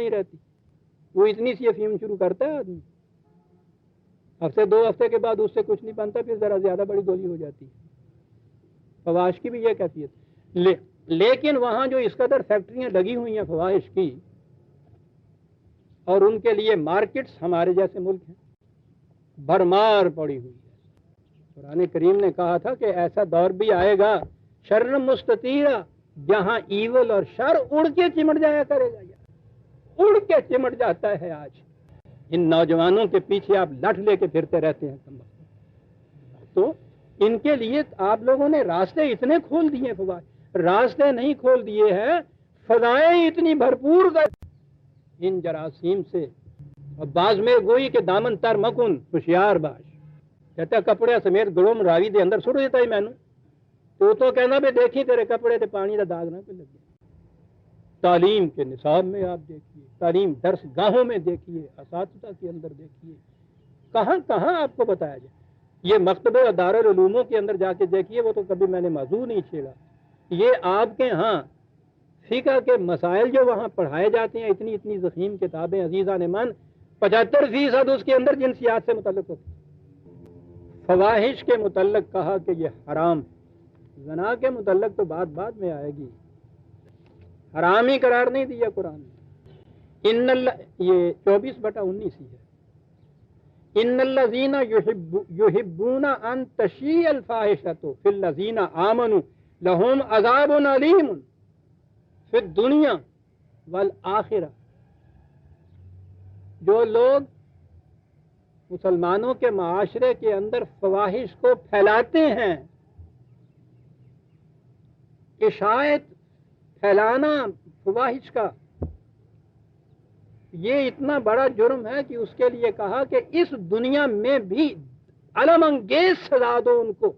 نہیں رہتی. وہ اتنی سی افیم شروع کرتا ہے آدمی, ہفتے 2 ہفتے کے بعد اس سے کچھ نہیں بنتا, پھر ذرا زیادہ بڑی گولی ہو جاتی ہے. فواحش کی بھی یہ کیفیت. لیکن وہاں جو اس قدر فیکٹریاں لگی ہوئی ہیں فواحش کی, اور ان کے لیے مارکیٹس ہمارے جیسے ملک ہیں, بھرمار پڑی ہوئی ہے. قرآن کریم نے کہا تھا کہ ایسا دور بھی آئے گا شر مستطیرہ, جہاں ایول اور شر اڑ کے چمٹ جایا کرے گا. اڑ کے چمٹ جاتا ہے آج. ان نوجوانوں کے پیچھے آپ لٹھ لے کے پھرتے رہتے ہیں. تو ان کے لیے آپ لوگوں نے راستے اتنے کھول دیے, راستے نہیں کھول دیے ہیں, فضائیں اتنی بھرپور کر ان جراثیم سے. اور بعض میں گوئی کہ دامن تر مکن ہوشیار باش, کہتا ہے کپڑے سمیت گڑوم راوی دے اندر سٹ دیتا ہی مینو. تو کہنا بھی دیکھی تیرے کپڑے تے پانی دا داغ نہ پہ لگے. تعلیم کے نصاب میں آپ دیکھیے, تعلیم درس گاہوں میں دیکھیے, اساتذہ کے اندر دیکھیے, کہاں کہاں آپ کو بتایا جائے. یہ مکتبے اور دارالعلوموں کے اندر جا کے دیکھیے, وہ تو کبھی میں نے موضوع نہیں چھیڑا. یہ آپ کے ہاں فقہ کے مسائل جو وہاں پڑھائے جاتے ہیں, اتنی اتنی ضخیم کتابیں عزیزان من, 75% اس کے اندر جنسیات سے متعلق ہوتی. فواحش کے متعلق کہا کہ یہ حرام. زنا کے متعلق تو بعد میں آئے گی, حرام ہی قرار نہیں دیا قرآن نے. ان اللہ, یہ 24/19 ہی ہے. ان الذین یحبون ان تشیع الفاحشۃ فی الذین آمنوا لہم عذاب علیم فی الدنیا والآخرہ. جو لوگ مسلمانوں کے معاشرے کے اندر فواحش کو پھیلاتے ہیں, کہ شاید پھیلانا فواحش کا یہ اتنا بڑا جرم ہے کہ اس کے لیے کہا کہ اس دنیا میں بھی علم انگیز سزا دو ان کو,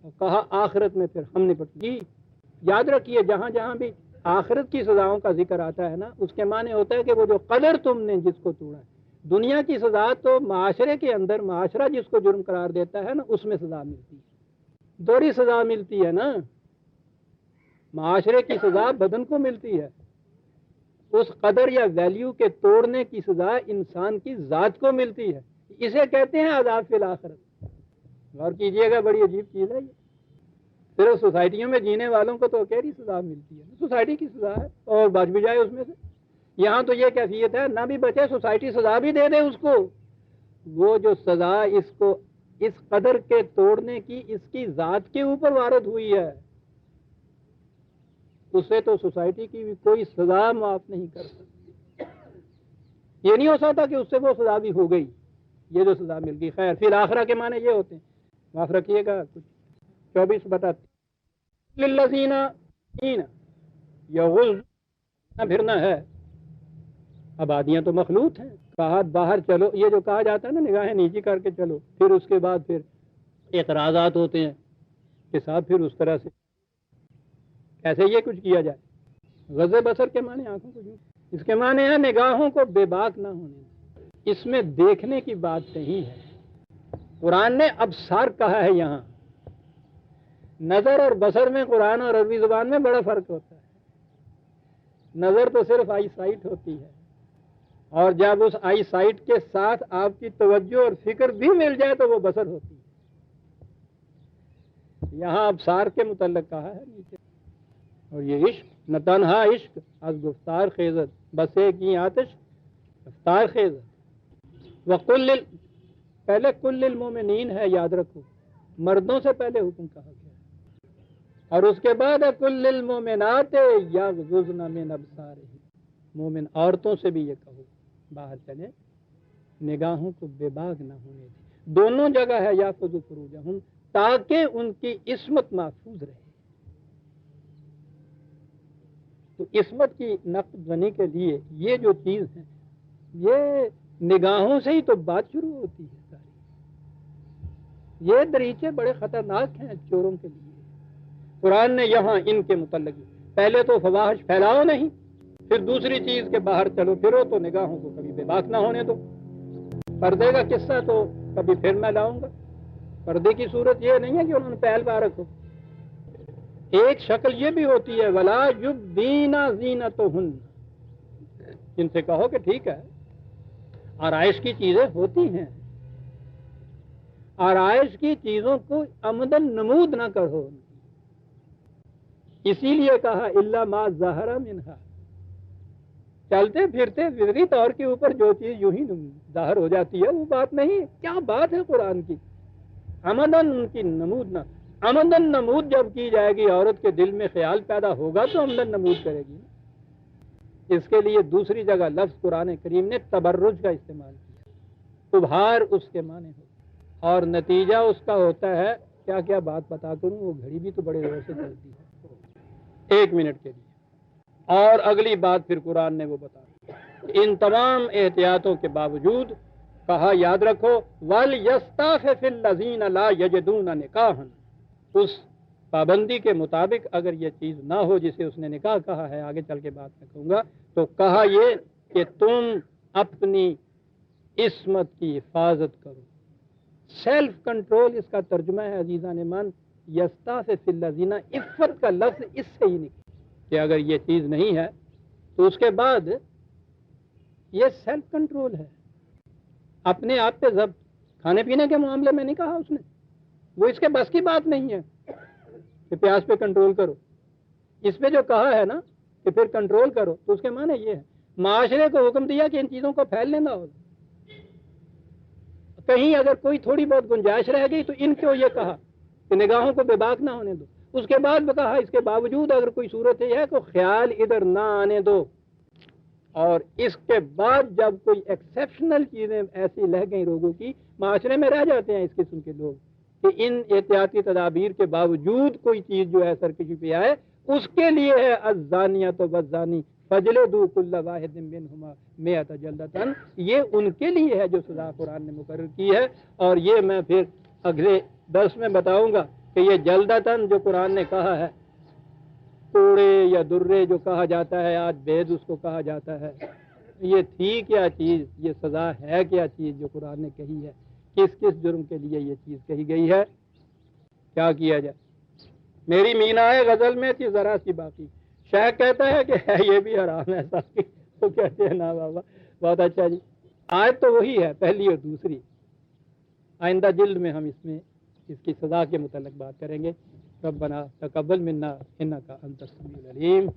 اور کہا آخرت میں پھر ہم نپٹ. جی یاد رکھیے, جہاں جہاں بھی آخرت کی سزاؤں کا ذکر آتا ہے نا, اس کے معنی ہوتا ہے کہ وہ جو قدر تم نے جس کو توڑا ہے. دنیا کی سزا تو معاشرے کے اندر, معاشرہ جس کو جرم قرار دیتا ہے نا, اس میں سزا ملتی ہے. دوہری سزا ملتی ہے نا. معاشرے کی سزا بدن کو ملتی ہے, اس قدر یا ویلیو کے توڑنے کی سزا انسان کی ذات کو ملتی ہے. اسے کہتے ہیں عذاب فی الآخرت. غور کیجئے گا, بڑی عجیب چیز ہے یہ. صرف سوسائٹیوں میں جینے والوں کو تو کہڑی سزا ملتی ہے, سوسائٹی کی سزا ہے, اور بچ بھی جائے اس میں سے. یہاں تو یہ کیفیت ہے, نہ بھی بچے, سوسائٹی سزا بھی دے دے اس کو. وہ جو سزا اس کو اس قدر کے توڑنے کی اس کی ذات کے اوپر وارد ہوئی ہے, اسے تو سوسائٹی کی بھی کوئی سزا معاف نہیں کر سکتی. یہ نہیں ہو سکتا کہ اس سے وہ سزا بھی ہو گئی, یہ جو سزا مل گئی. خیر, پھر آخرہ کے معنی یہ ہوتے ہیں, معاف رکھیے گا. کچھ 24 للذین یغض پھرنا ہے. آبادیاں تو مخلوط ہیں, کہا باہر چلو, یہ جو کہا جاتا ہے نا نگاہیں نیچی کر کے چلو, پھر اس کے بعد پھر اعتراضات ہوتے ہیں کہ صاحب پھر اس طرح سے کیسے یہ کچھ کیا جائے. غض بصر کے معنی آنکھوں کو, اس کے معنی ہے نگاہوں کو بے باک نہ ہونے. اس میں دیکھنے کی بات نہیں ہے. قرآن نے ابصار کہا ہے. یہاں نظر اور بصر میں قرآن اور عربی زبان میں بڑا فرق ہوتا ہے. نظر تو صرف آئی سائٹ ہوتی ہے, اور جب اس آئی سائٹ کے ساتھ آپ کی توجہ اور فکر بھی مل جائے تو وہ بصر ہوتی ہے. یہاں ابصار کے متعلق کہا ہے نیچے. اور یہ عشق نہ تنہا عشق از گفتار خیزت, بسے کی آتش رفتار خیزت. وقل پہلے کل للمومنین ہے, یاد رکھو, مردوں سے پہلے حکم کہا گیا, اور اس کے بعد کل للمومنات یغضضن من ابصارہن. مومن عورتوں سے بھی یہ کہو باہر چلے, نگاہوں کو بے باک نہ ہونے دیں. دونوں جگہ ہے یحفظوا فروجہم, تاکہ ان کی عصمت محفوظ رہے. تو عصمت کی نقد زنی کے لیے یہ جو چیز ہے, یہ نگاہوں سے ہی تو بات شروع ہوتی ہے ساری. یہ دریچے بڑے خطرناک ہیں چوروں کے لیے. قرآن نے یہاں ان کے متعلق پہلے تو فواحش پھیلاؤ نہیں, پھر دوسری چیز کے باہر چلو پھرو تو نگاہوں کو کبھی بے باک نہ ہونے دو. پردے کا قصہ تو کبھی پھر میں لاؤں گا. پردے کی صورت یہ نہیں ہے کہ انہوں نے پہل پا رکھو. ایک شکل یہ بھی ہوتی ہے ولا یبدین زینتہن, ان سے کہو کہ ٹھیک ہے آرائش کی چیزیں ہوتی ہیں، آرائش کی چیزوں کو عمدن نمود نہ کرو، اسی لیے کہا الا ما ظہر منہا، چلتے پھرتے فطری طور کے اوپر جو چیز یوں ہی ظاہر ہو جاتی ہے وہ بات نہیں، کیا بات ہے قرآن کی، عمدن ان کی نمود نہ، عمدن نمود جب کی جائے گی عورت کے دل میں خیال پیدا ہوگا تو عمدن نمود کرے گی۔ اس کے لیے دوسری جگہ لفظ قرآن کریم نے تبرج کا استعمال کیا، ابھار اس کے معنی ہو، اور نتیجہ اس کا ہوتا ہے، کیا کیا بات بتا کروں، وہ گھڑی بھی تو بڑے زور سے چلتی ہے، 1 منٹ کے لیے، اور اگلی بات پھر قرآن نے وہ بتا، ان تمام احتیاطوں کے باوجود کہا یاد رکھو وَلْيَسْتَعْفِفِ الَّذِينَ لَا يَجِدُونَ نِكَاحًا، اس پابندی کے مطابق اگر یہ چیز نہ ہو جسے اس نے نکاح کہا ہے، آگے چل کے بات میں کہوں گا، تو کہا یہ کہ تم اپنی عصمت کی حفاظت کرو، سیلف کنٹرول اس کا ترجمہ ہے عزیزان من، یستعفف الذین، عفت کا لفظ اس سے ہی نکلا کہ اگر یہ چیز نہیں ہے تو اس کے بعد یہ سیلف کنٹرول ہے، اپنے آپ پہ ضبط، کھانے پینے کے معاملے میں نہیں کہا اس نے، وہ اس کے بس کی بات نہیں ہے کہ پیاس پہ کنٹرول کرو، اس پہ جو کہا ہے نا کہ پھر کنٹرول کرو، تو اس کے معنی یہ ہے معاشرے کو حکم دیا کہ ان چیزوں کو پھیلنے نہ ہو، کہیں اگر کوئی تھوڑی بہت گنجائش رہ گئی تو ان کو یہ کہا کہ نگاہوں کو بے باک نہ ہونے دو، اس کے بعد بھی کہا اس کے باوجود اگر کوئی صورت یہ ہے تو خیال ادھر نہ آنے دو، اور اس کے بعد جب کوئی ایکسیپشنل چیزیں ایسی لہ گئیں لوگوں کی، معاشرے میں رہ جاتے ہیں اس قسم کے لوگ کہ ان احتیاطی تدابیر کے باوجود کوئی چیز جو ہے سرکشی پہ آئے، اس کے لیے ہے الزانیۃ والزانی فجلدوا کل واحد منہما مئۃ جلدۃ، یہ ان کے لیے ہے جو سزا قرآن نے مقرر کی ہے، اور یہ میں پھر اگلے درس میں بتاؤں گا کہ یہ جلدتاً جو قرآن نے کہا ہے، توڑے یا درے جو کہا جاتا ہے آج بید اس کو کہا جاتا ہے، یہ تھی کیا چیز، یہ سزا ہے کیا چیز جو قرآن نے کہی ہے، کس کس جرم کے لیے یہ چیز کہی گئی ہے، کیا کیا جائے۔ میری مینائے غزل میں تھی ذرا سی باقی، شیخ کہتا ہے کہ ہے یہ بھی حرام ہے ساتھی، تو کہتے ہیں نا بابا، بہت اچھا جی، آیت تو وہی ہے پہلی اور دوسری، آئندہ جلد میں ہم اس کی سزا کے متعلق بات کریں گے۔ ربنا تقبل منا انک انت السمیع العلیم۔